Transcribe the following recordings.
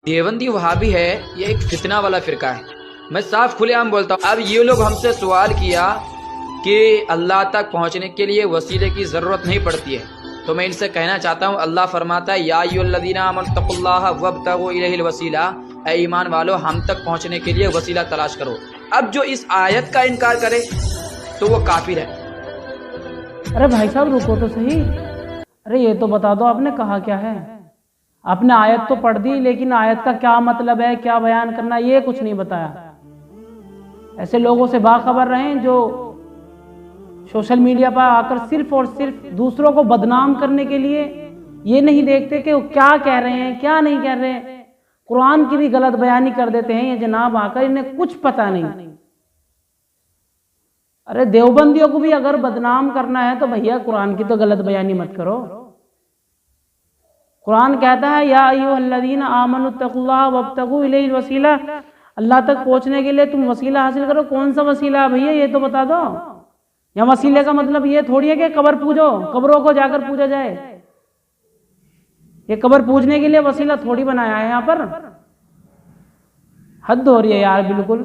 دیوبندی وہابی ہے، یہ ایک فتنہ والا فرقہ ہے۔ میں صاف کھلے عام بولتا ہوں۔ اب یہ لوگ ہم سے سوال کیا کہ اللہ تک پہنچنے کے لیے وسیلے کی ضرورت نہیں پڑتی ہے، تو میں ان سے کہنا چاہتا ہوں، اللہ فرماتا ہے یا ایھا الذین آمنوا اتقوا اللہ وابتغوا الیہ الوسیلہ، اے ایمان والو ہم تک پہنچنے کے لیے وسیلہ تلاش کرو۔ اب جو اس آیت کا انکار کرے تو وہ کافر ہے۔ ارے بھائی صاحب رکو تو صحیح، ارے یہ تو بتا دو آپ نے کہا کیا ہے؟ آپ نے آیت تو پڑھ دی، لیکن آیت کا کیا مطلب ہے، کیا بیان کرنا، یہ کچھ نہیں بتایا۔ ایسے لوگوں سے باخبر رہیں جو سوشل میڈیا پر آ کر صرف اور صرف دوسروں کو بدنام کرنے کے لیے یہ نہیں دیکھتے کہ وہ کیا کہہ رہے ہیں کیا نہیں کہہ رہے ہیں، قرآن کی بھی غلط بیانی کر دیتے ہیں یہ جناب آ کر، انہیں کچھ پتہ نہیں۔ ارے دیوبندیوں کو بھی اگر بدنام کرنا ہے تو بھیا قرآن کی تو غلط بیانی مت کرو۔ قرآن کہتا ہے یا ایھا الذین آمنوا اتقوا اللہ وابتغوا الیہ الوسیلہ، اللہ تک پہنچنے کے لیے تم وسیلہ حاصل کرو۔ کون سا وسیلہ ہے بھیا، یہ تو بتا دو۔ یا وسیلے کا مطلب یہ تھوڑی ہے کہ قبر پوجو، قبروں کو جا کر پوجا جائے، یہ قبر پوجنے کے لیے وسیلہ تھوڑی بنایا ہے یہاں پر، حد ہو رہی ہے یار بالکل۔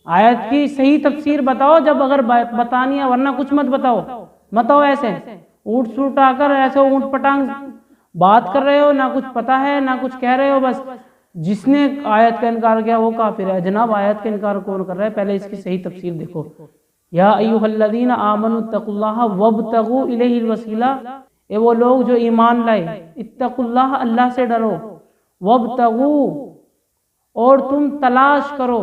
آیت کی صحیح تفسیر بتاؤ جب اگر بتانی ہے، ورنہ کچھ مت بتاؤ ایسے اونٹ سوٹ آ کر ایسے اونٹ پٹانگ بات کر رہے ہو، نہ کچھ پتا ہے نہ کچھ کہہ رہے ہو، بس جس نے آیت کا انکار کیا وہ کافر ہے۔ جناب آیت کا انکار کون کر رہا ہے، پہلے اس کی صحیح تفسیر دیکھو۔ یا ایھا الذین آمنوا اتقوا اللہ وابتغوا الیہ الوسیلہ، اے وہ لوگ جو ایمان لائے، اتقوا اللہ، اللہ سے ڈرو، وابتغوا، اور تم تلاش کرو،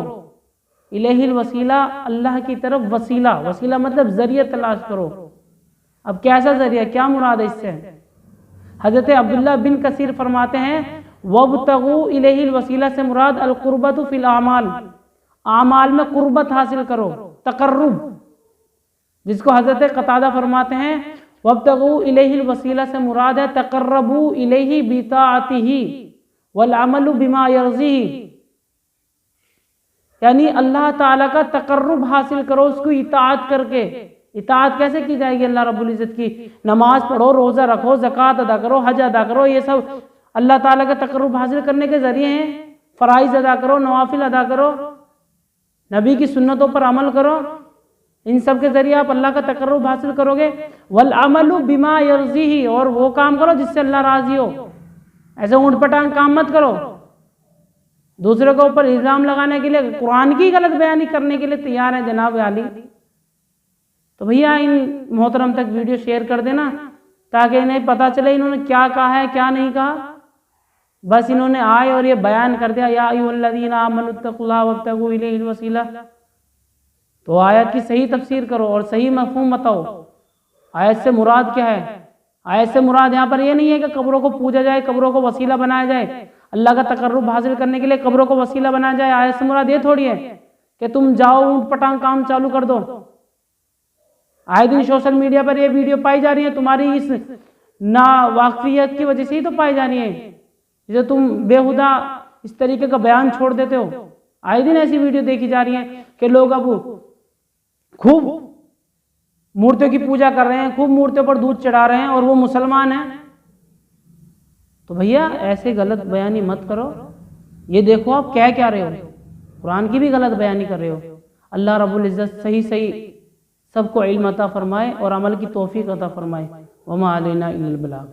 الیہ الوسیلہ، اللہ کی طرف وسیلہ، وسیلہ مطلب ذریعہ تلاش کرو۔ اب کیسا ذریعہ، کیا مراد ہے اس سے؟ حضرت عبداللہ بن کثیر فرماتے ہیں وابتغوا الیہ الوسیلہ سے مراد القربۃ فی الاعمال، اعمال میں قربت حاصل کرو، تقرب، جس کو حضرت قتادہ فرماتے ہیں وابتغوا الیہ الوسیلہ سے مراد ہے تقربوا الیہ بطاعتہ والعمل بما یرضیہ، یعنی اللہ تعالیٰ کا تقرب حاصل کرو اس کو اطاعت کر کے۔ اطاعت کیسے کی جائے گی اللہ رب العزت کی؟ نماز پڑھو، روزہ رکھو، زکوٰۃ ادا کرو، حج ادا کرو، یہ سب اللہ تعالیٰ کا تقرب حاصل کرنے کے ذریعے ہیں۔ فرائض ادا کرو، نوافل ادا کرو، نبی کی سنتوں پر عمل کرو، ان سب کے ذریعے آپ اللہ کا تقرب حاصل کرو گے۔ والعمل بما یرضیہ، اور وہ کام کرو جس سے اللہ راضی ہو، ایسے اونٹ پٹانگ کام مت کرو۔ دوسرے کے اوپر الزام لگانے کے لیے، قرآن کی غلط بیانی کرنے کے لیے تیار ہیں جناب عالی۔ تو بھیا ان محترم تک ویڈیو شیئر کر دینا تاکہ انہیں پتہ چلے انہوں نے کیا کہا ہے کیا نہیں کہا۔ بس انہوں نے آئے اور یہ بیان کر دیا یا ایھا الذین آمنوا اتقوا اللہ وابتغوا الیہ الوسیلہ، تو آیت کی صحیح تفسیر کرو اور صحیح مفہوم بتاؤ، آیت سے مراد کیا ہے۔ آیت سے مراد یہاں پر یہ نہیں ہے کہ قبروں کو پوجا جائے، قبروں کو وسیلہ بنایا جائے، اللہ کا تقرب حاصل کرنے کے لیے قبروں کو وسیلہ بنایا جائے۔ آیت سے مراد یہ تھوڑی ہے کہ تم جاؤ اونٹ پٹانگ کام چالو کر دو۔ آئے دن سوشل میڈیا پر یہ ویڈیو پائی جا رہی ہے، تمہاری اس نا واقفیت کی وجہ سے ہی تو پائی جا رہی ہے، جسے تم بےہودہ اس طریقے کا بیان چھوڑ دیتے ہو۔ آئے دن ایسی ویڈیو دیکھی جا رہی ہے کہ لوگ اب خوب مورتیوں کی پوجا کر رہے ہیں، خوب مورتیوں پر دودھ چڑھا رہے ہیں اور وہ مسلمان ہیں۔ تو بھیا ایسے غلط بیانی مت کرو، یہ دیکھو آپ کہہ کیا رہے ہو، قرآن کی بھی غلط بیانی کر رہے ہو۔ اللہ رب العزت صحیح سب کو علم عطا فرمائے اور عمل کی توفیق عطا فرمائے۔ وما علینا الا البلاغ۔